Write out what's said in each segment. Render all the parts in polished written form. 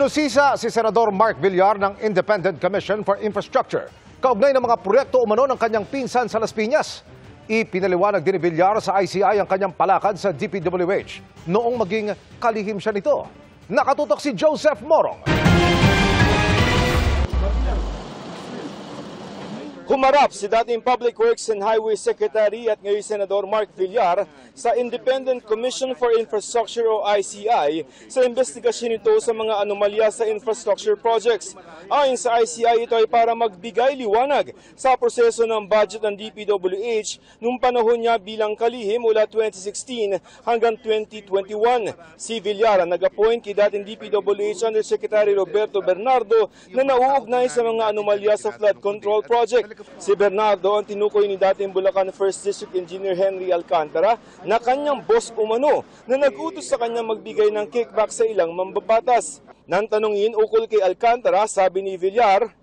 Hinusisa si Senador Mark Villar ng Independent Commission for Infrastructure kaugnay ng mga proyekto umano ng kanyang pinsan sa Las Piñas. Ipinaliwanag din ni Villar sa ICI ang kanyang palakad sa DPWH noong maging kalihim siya nito. Nakatutok si Joseph Morong. Humarap si dating Public Works and Highway Secretary at ngayon Senador Mark Villar sa Independent Commission for Infrastructure o ICI sa investigasyon nito sa mga anomalya sa infrastructure projects. Ayon sa ICI, ito ay para magbigay liwanag sa proseso ng budget ng DPWH noong panahon niya bilang kalihim mula 2016 hanggang 2021. Si Villar ang nag-appoint kay dating DPWH Undersecretary Roberto Bernardo na nauugnay sa mga anomalya sa flood control project. Si Bernardo ang tinukoy ni dating Bulacan 1st District Engineer Henry Alcantara na kanyang boss umano na nag-utos sa kanya magbigay ng kickback sa ilang mambabatas. Nang tanungin ukol kay Alcantara, sabi ni Villar,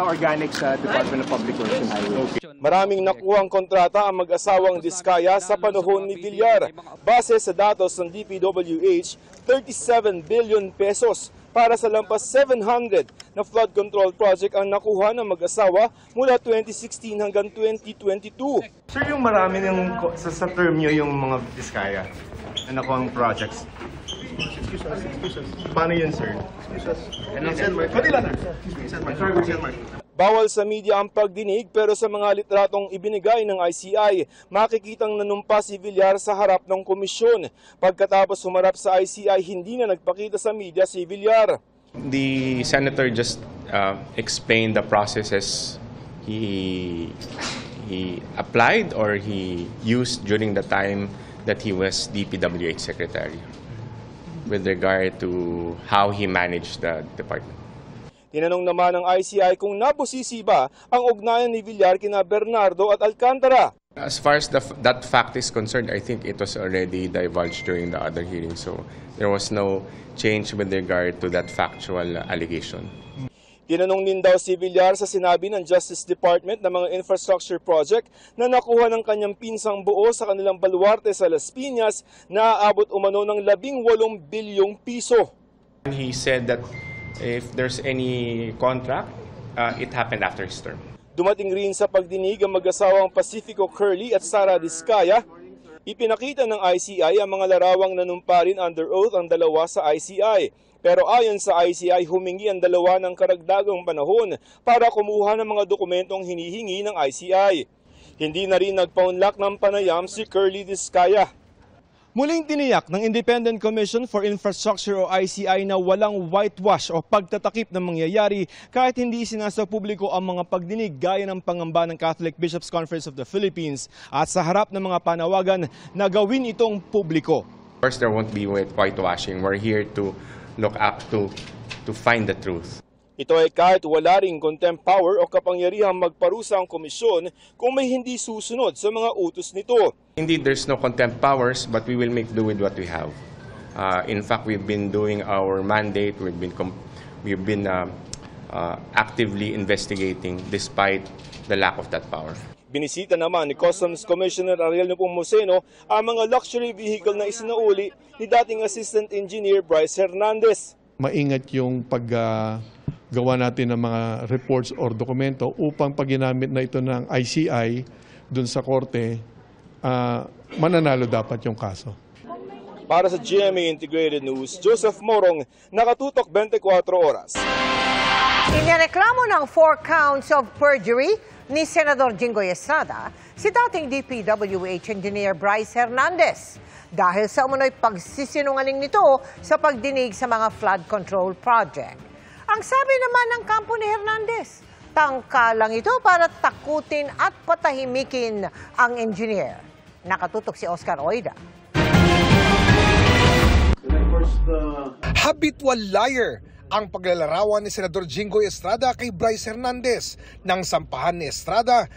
organic sa Department of Public Works and Highways. Maraming nakuhang kontrata ang mag-asawang Diskaya sa panahon ni Villar. Base sa datos ng DPWH, 37 billion pesos para sa lampas 700 na flood control project ang nakuha ng mag-asawa mula 2016 hanggang 2022. Sir, yung marami ng, sa term nyo yung mga Diskaya na nakuhang projects. Paano yun, sir? Bawal sa media ang pagdinig pero sa mga litratong ibinigay ng ICI, makikitang nanumpa si Villar sa harap ng komisyon. Pagkatapos humarap sa ICI, hindi na nagpakita sa media si Villar. The senator just explained the processes he applied or he used during the time that he was DPWH Secretary with regard to how he managed the department. Tinanong naman ng ICI kung nabusisi ba ang ugnayan ni Villar kina Bernardo at Alcantara. As far as that fact is concerned, I think it was already divulged during the other hearing, so there was no change with regard to that factual allegation. Tinanong din daw si Villar sa sinabi ng Justice Department ng mga infrastructure project na nakuha ng kanyang pinsang buo sa kanilang baluarte sa Las Piñas na aabot umano ng 18 bilyong piso. He said that if there's any contract, it happened after his term. Dumating rin sa pagdinig ang mag-asawang Pacifico Curly at Sara Diskaya. Ipinakita ng ICI ang mga larawang nanumpa rin under oath ang dalawa sa ICI. Pero ayon sa ICI, humingi ang dalawa ng karagdagang panahon para kumuha ng mga dokumentong hinihingi ng ICI. Hindi na rin nagpaunlak ng panayam si Curly Diskaya. Muling tiniyak ng Independent Commission for Infrastructure o ICI na walang whitewash o pagtatakip ng mangyayari kahit hindi sinasa publiko ang mga pagdinig gaya ng pangamba ng Catholic Bishops' Conference of the Philippines at sa harap ng mga panawagan na gawin itong publiko. First, there won't be whitewashing. We're here to look up to find the truth. Ito ay kahit wala ring contempt power o kapangyarihang magparusa ang komisyon kung may hindi susunod sa mga utos nito. Indeed, there's no contempt powers, but we will make do with what we have. In fact, we've been doing our mandate. We've been actively investigating despite the lack of that power. Binisita naman ni Customs Commissioner Ariel Nepomuceno ang mga luxury vehicle na isinauli ni dating Assistant Engineer Bryce Hernandez. Maingat yung paggawa natin ng mga reports or dokumento upang pag ginamit na ito ng ICI dun sa korte, mananalo dapat yung kaso. Para sa GMA Integrated News, Joseph Morong, nakatutok 24 oras. Inireklamo ng 4 counts of perjury ni Senador Jinggoy Estrada si dating DPWH Engineer Bryce Hernandez dahil sa umunoy pagsisinungaling nito sa pagdinig sa mga flood control project. Ang sabi naman ng kampo ni Hernandez, tangka lang ito para takutin at patahimikin ang engineer. Nakatutok si Oscar Oida. Habitual liar ang paglalarawan ni Senador Jinggoy Estrada kay Bryce Hernandez nang sampahan ni Estrada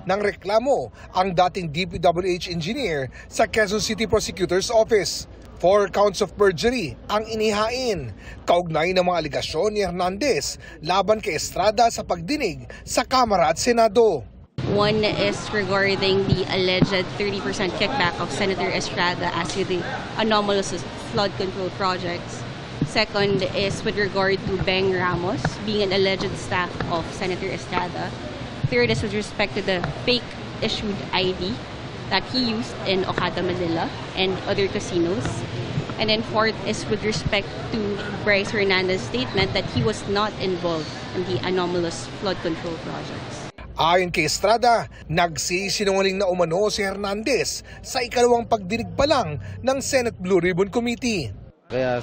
ng reklamo ang dating DPWH engineer sa Quezon City Prosecutor's Office. 4 counts of perjury ang inihain, kaugnay ng mga aligasyon ni Hernandez laban kay Estrada sa pagdinig sa Kamara at Senado. One is regarding the alleged 30% kickback of Senator Estrada as to the anomalous flood control projects. Second is with regard to Beng Ramos being an alleged staff of Senator Estrada. Third is with respect to the fake issued ID that he used in Okada, Manila and other casinos. And then fourth is with respect to Bryce Hernandez's statement that he was not involved in the anomalous flood control projects. Ayon kay Estrada, nagsisinungaling na umano si Hernandez sa ikalawang pagdinig pa lang ng Senate Blue Ribbon Committee. Kaya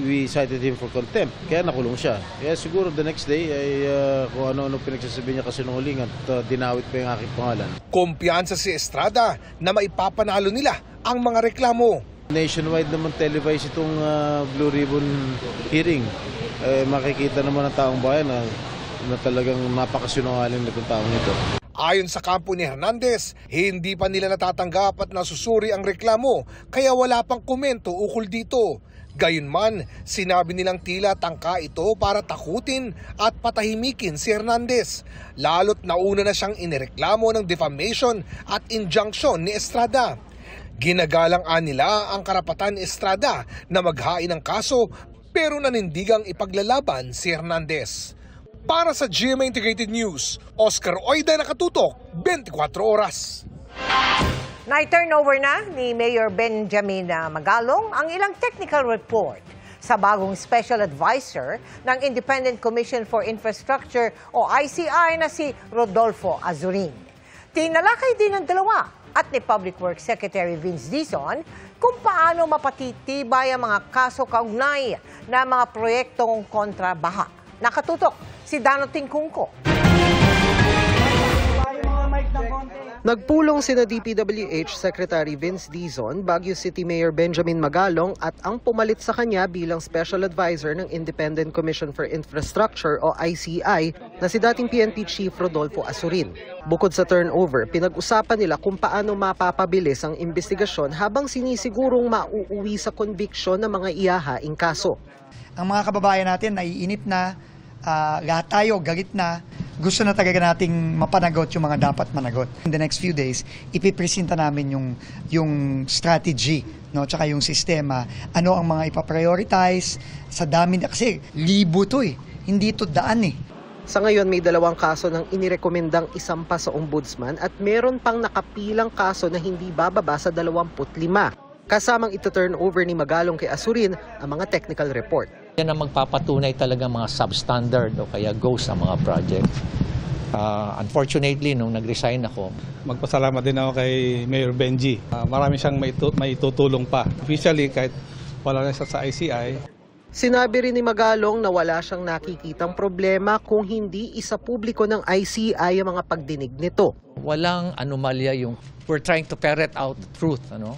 we cited him for contempt, kaya nakulong siya. Kaya siguro the next day ay kung ano-ano pinagsasabi niya kasinungalingan at dinawit pa yung aking pangalan. Kumpiyansa si Estrada na maipapanalo nila ang mga reklamo. Nationwide naman televised itong Blue Ribbon hearing. Makikita naman ng taong bayan na talagang napakasinungaling nitong taong ito. Ayon sa kampo ni Hernandez, hindi pa nila natatanggap at nasusuri ang reklamo kaya wala pang komento ukol dito. Gayunman, sinabi nilang tila tangka ito para takutin at patahimikin si Hernandez. Lalo't nauna na siyang inireklamo ng defamation at injunction ni Estrada. Ginagalang-an nila ang karapatan ni Estrada na maghain ng kaso pero nanindigang ipaglalaban si Hernandez. Para sa GMA Integrated News, Oscar Oida, nakatutok 24 oras. Na-turnover na ni Mayor Benjamin Magalong ang ilang technical report sa bagong Special Advisor ng Independent Commission for Infrastructure o ICI na si Rodolfo Azurin. Tinalakay din ng dalawa at ni Public Works Secretary Vince Dizon kung paano mapatitibay ang mga kaso kaugnay na mga proyektong kontrabaha. Nakatutok si Dano Tingkungko. Nagpulong sina DPWH Secretary Vince Dizon, Baguio City Mayor Benjamin Magalong at ang pumalit sa kanya bilang Special Advisor ng Independent Commission for Infrastructure o ICI na si dating PNP Chief Rodolfo Azurin. Bukod sa turnover, pinag-usapan nila kung paano mapapabilis ang investigasyon habang sinisigurong mauuwi sa conviction ng mga ihahaing kaso. Ang mga kababayan natin naiinip na, lahat tayo galit na, gusto na talaga nating mapanagot yung mga dapat managot. In the next few days, ipipresenta namin yung strategy, no, tsaka yung sistema, ano ang mga ipaprioritize sa dami, kasi libo to hindi to daan Sa ngayon, may 2 kaso ng inirekomendang isampa sa ombudsman at meron pang nakapilang kaso na hindi bababa sa 25. Kasamang ito-turn over ni Magalong kay Azurin ang mga technical report. Yan ang magpapatunay talaga mga substandard o kaya ghost ang mga project. Unfortunately, nung nag-resign ako, magpasalamat din ako kay Mayor Benji. Marami siyang maitutulong pa. Officially, kahit wala na siya sa ICI. Sinabi rin ni Magalong na wala siyang nakikitang problema kung hindi isa publiko ng ICI ang mga pagdinig nito. walang anomalya yung we're trying to ferret out the truth, ano?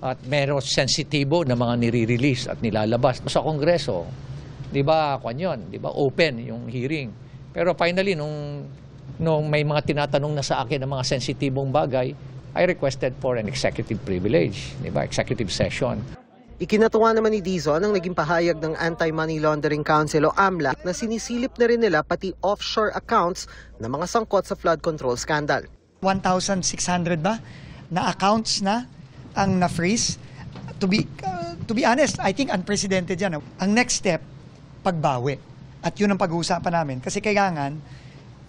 At meron sensitibo na mga nire-release at nilalabas sa Kongreso. 'Di ba? Kwan 'yon, 'di ba? Open yung hearing. Pero finally nung may mga tinatanong na sa akin ng mga sensitibong bagay, I requested for an executive privilege, 'di ba? Executive session. Ikinatuwa naman ni Dizon ang naging pahayag ng Anti-Money Laundering Council o AMLAC na sinisilip na rin nila pati offshore accounts ng mga sangkot sa flood control scandal. 1,600 ba na accounts na ang na-freeze? To be honest, I think unprecedented yan. Ang next step, pagbawi. At yun ang pag-uusapan namin. Kasi kailangan,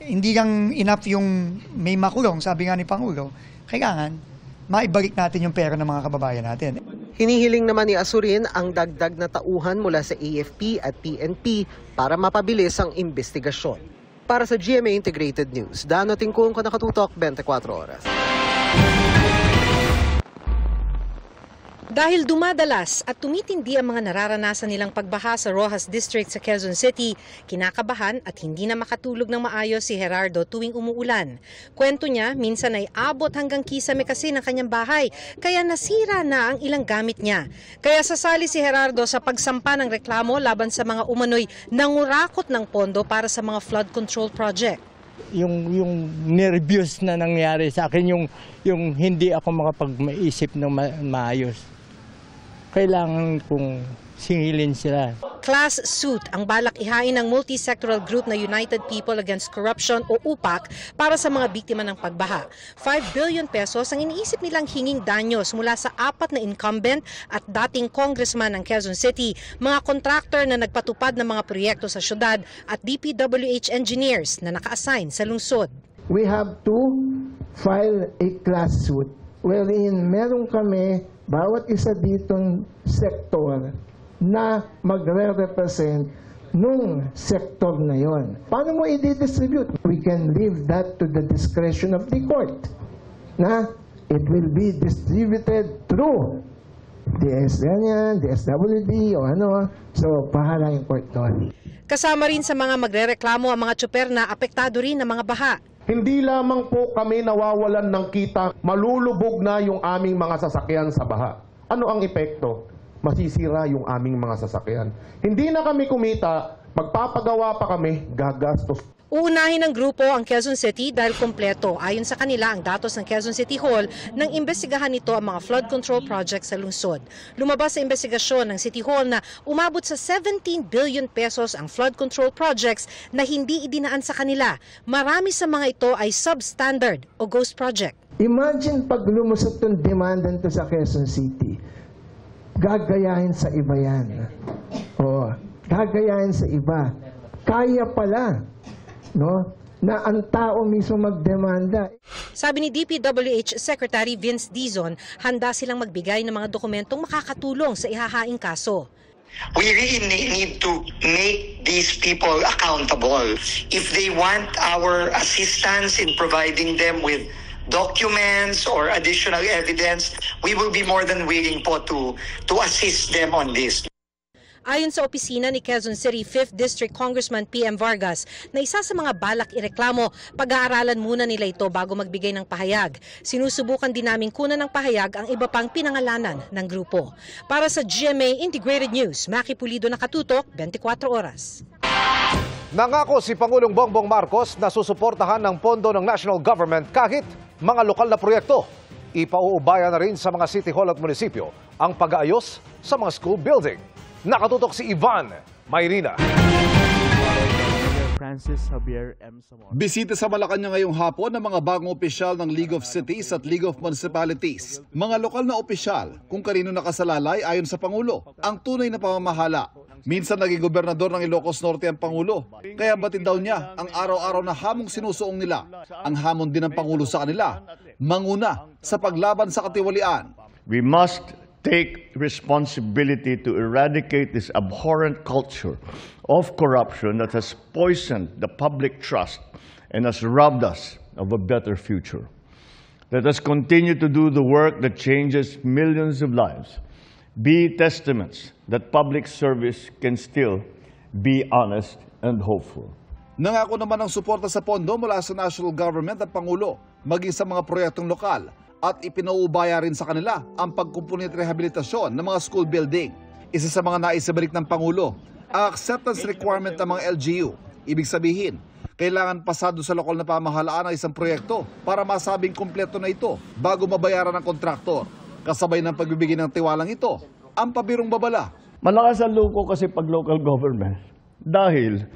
hindi lang enough yung may makulong, sabi nga ni Pangulo, kailangan maibalik natin yung pera ng mga kababayan natin. Hinihiling naman ni Azurin ang dagdag na tauhan mula sa AFP at PNP para mapabilis ang investigasyon. Para sa GMA Integrated News, Dano Tingkung, Nakatutok, 24 Oras. Dahil dumadalas at tumitindi ang mga nararanasan nilang pagbaha sa Roxas District sa Quezon City, kinakabahan at hindi na makatulog ng maayos si Gerardo tuwing umuulan. Kwento niya, minsan ay abot hanggang kisame kasi ng kanyang bahay, kaya nasira na ang ilang gamit niya. Kaya sasali si Gerardo sa pagsampa ng reklamo laban sa mga umano'y nangurakot ng pondo para sa mga flood control project. Yung nervyos na nangyari sa akin, yung hindi ako makapag-maisip ng maayos. kailangan kong singilin sila. Class suit ang balak ihain ng multi-sectoral group na United People Against Corruption o UPAC para sa mga biktima ng pagbaha. 5 billion pesos ang iniisip nilang hinging danyos mula sa 4 na incumbent at dating congressman ng Quezon City, mga contractor na nagpatupad ng mga proyekto sa syudad at DPWH engineers na naka-assign sa lungsod. We have to file a class suit wherein meron kami bawat isa ditong sektor na magre-represent nung sektor na yon. Paano mo i-distribute? We can leave that to the discretion of the court. Na it will be distributed through the SWD o ano. So, pahala yung court doon. Kasama rin sa mga magrereklamo ang mga tsuper na apektado rin ng mga baha. Hindi lamang po kami nawawalan ng kita, malulubog na yung aming mga sasakyan sa baha. Ano ang epekto? Masisira yung aming mga sasakyan. Hindi na kami kumita, magpapagawa pa kami, gagastos. Uunahin ng grupo ang Quezon City dahil kompleto ayon sa kanila ang datos ng Quezon City Hall nang imbestigahan nito ang mga flood control projects sa lungsod. Lumabas sa investigasyon ng City Hall na umabot sa 17 billion pesos ang flood control projects na hindi idinaan sa kanila. Marami sa mga ito ay substandard o ghost project. Imagine pag lumusot yung demand nito sa Quezon City, gagayahin sa iba yan. O, gagayahin sa iba. Kaya pala, no, na ang tao mismo magdemanda. Sabi ni DPWH Secretary Vince Dizon, handa silang magbigay ng mga dokumentong makakatulong sa ihahaing kaso. We really need to make these people accountable. If they want our assistance in providing them with documents or additional evidence, we will be more than willing po to assist them on this. Ayon sa opisina ni Quezon City 5th District Congressman PM Vargas na isa sa mga balak ireklamo, pag-aaralan muna nila ito bago magbigay ng pahayag. Sinusubukan din naming kunan ng pahayag ang iba pang pinangalanan ng grupo. Para sa GMA Integrated News, Maki Pulido, nakatutok 24 oras. Nangako si Pangulong Bongbong Marcos na susuportahan ng pondo ng national government kahit mga lokal na proyekto. Ipauubaya na rin sa mga city hall at munisipyo ang pag-aayos sa mga school building. Nakatutok si Ivan Mayrina. Francis Javier M. Zamora. Bisita sa Malacanang ngayong hapon ng mga bagong opisyal ng League of Cities at League of Municipalities. Mga lokal na opisyal kung kanino nakasalalay ayon sa Pangulo. Ang tunay na pamamahala. Minsan naging gobernador ng Ilocos Norte ang Pangulo. Kaya batid daw niya ang araw-araw na hamong sinusuong nila. Ang hamon din ng Pangulo sa kanila. Manguna sa paglaban sa katiwalian. We must take responsibility to eradicate this abhorrent culture of corruption that has poisoned the public trust and has robbed us of a better future. Let us continue to do the work that changes millions of lives. Be testaments that public service can still be honest and hopeful. Nangako naman ang suporta sa pondo mula sa national government at Pangulo, maging sa mga proyektong lokal, at ipinauubaya rin sa kanila ang pagkumpuni at rehabilitasyon ng mga school building. Isa sa mga naisabalik ng Pangulo, ang acceptance requirement ng mga LGU. Ibig sabihin, kailangan pasado sa lokal na pamahalaan ang isang proyekto para masabing kumpleto na ito bago mabayaran ng kontraktor. Kasabay ng pagbibigay ng tiwalang ito, ang pabirong babala. Malakas ang loko kasi pag local government. Dahil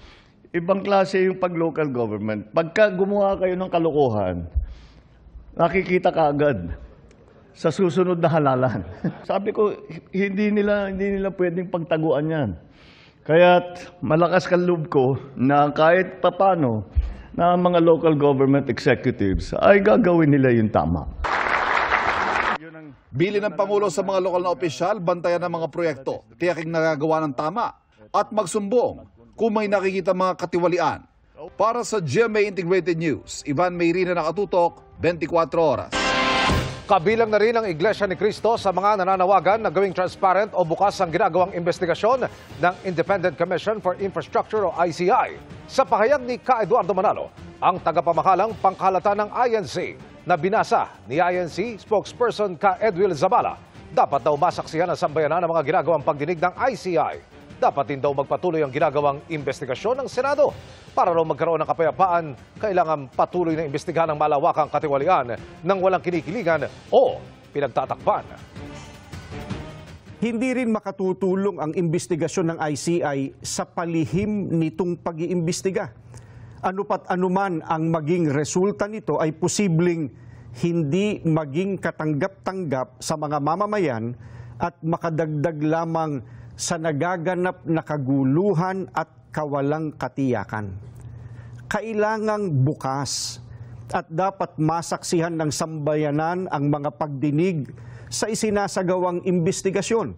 ibang klase yung pag local government. Pagka gumawa kayo ng kalokohan, nakikita ka agad sa susunod na halalan. Sabi ko, hindi nila pwedeng pagtaguan yan. Kaya't malakas kang loob ko na kahit papano na mga local government executives ay gagawin nila yung tama. Bili ng Pangulo sa mga lokal na opisyal, bantayan ng mga proyekto, tiyaking nagagawa ng tama, at magsumbong kung may nakikita mga katiwalian. Para sa GMA Integrated News, Ivan Mayrina, nakatutok 24 oras. Kabilang na rin ang Iglesia ni Cristo sa mga nananawagan na gawing transparent o bukas ang ginagawang investigasyon ng Independent Commission for Infrastructure o ICI. Sa pahayag ni Ka Eduardo Manalo, ang tagapamahalang pangkahalata ng INC na binasa ni INC spokesperson Ka Edwil Zabala, dapat daw masaksihan ang sambayanan ng mga ginagawang pagdinig ng ICI. Dapat din daw magpatuloy ang ginagawang investigasyon ng Senado. Para raw magkaroon ng kapayapaan, kailangan patuloy na imbestigahan ng malawakang katiwalian ng walang kinikiligan o pinagtatakpan. Hindi rin makatutulong ang investigasyon ng ICI sa palihim nitong pag-iimbestiga. Ano pat anuman ang maging resulta nito ay posibleng hindi maging katanggap-tanggap sa mga mamamayan at makadagdag lamang sa nagaganap na kaguluhan at kawalang katiyakan. Kailangang bukas at dapat masaksihan ng sambayanan ang mga pagdinig sa isinasagawang investigasyon.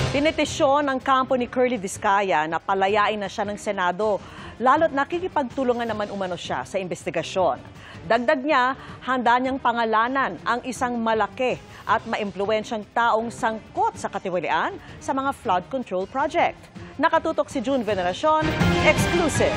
Pinitisyon ng kampo ni Curly Vizcaya na palayain na siya ng Senado, lalo't nakikipagtulungan naman umano siya sa investigasyon. Dagdag niya, handa niyang pangalanan ang isang malaki at maimpluwensyang taong sangkot sa katiwalian sa mga flood control project. Nakatutok si June Veneracion, exclusive.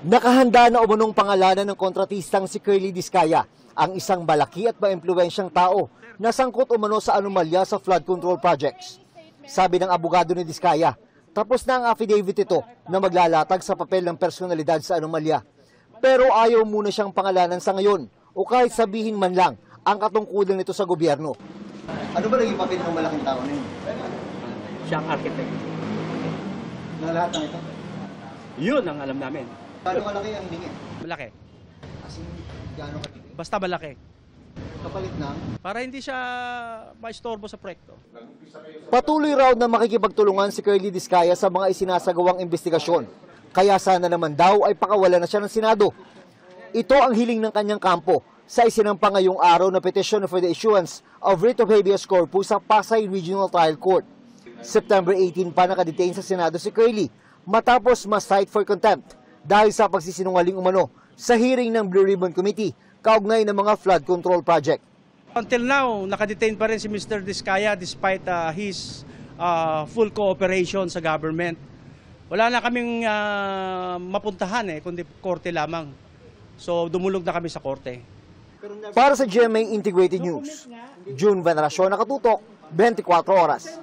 Nakahanda na umunong pangalanan ng kontratistang si Curly Vizcaya, ang isang malaki at maimpluwensyang tao na sangkot umano sa anomalya sa flood control projects. Sabi ng abogado ni Vizcaya, tapos na ang affidavit ito na maglalatag sa papel ng personalidad sa anomalya. Pero ayaw muna siyang pangalanan sa ngayon o kahit sabihin man lang ang katungkulan nito sa gobyerno. Ano ba naging papel ng malaking tao na yun? Siyang architect. Na lahat ng ito? Yun ang alam namin. Paano malaki ang lingit? Malaki. As in, gaano kalaki? Basta malaki. Kapalit na? Para hindi siya maistorbo sa proyekto. Patuloy raw na makikipagtulungan si Curly Vizcaya sa mga isinasagawang investigasyon. Kaya sana naman daw ay pakawalan na siya ng Senado. Ito ang hiling ng kanyang kampo sa isinampa ngayong araw na petition for the issuance of writ of habeas corpus sa Pasay Regional Trial Court. September 18 pa nakadetain sa Senado si Curly matapos ma-cite for contempt dahil sa pagsisinungaling umano sa hearing ng Blue Ribbon Committee kaugnay ng mga flood control project. Until now, nakadetain pa rin si Mr. Vizcaya despite his full cooperation sa government. Wala na kaming mapuntahan kundi korte lamang. So dumulog na kami sa korte. Para sa GMA Integrated News, June Veneracion, nakatutok, 24 oras.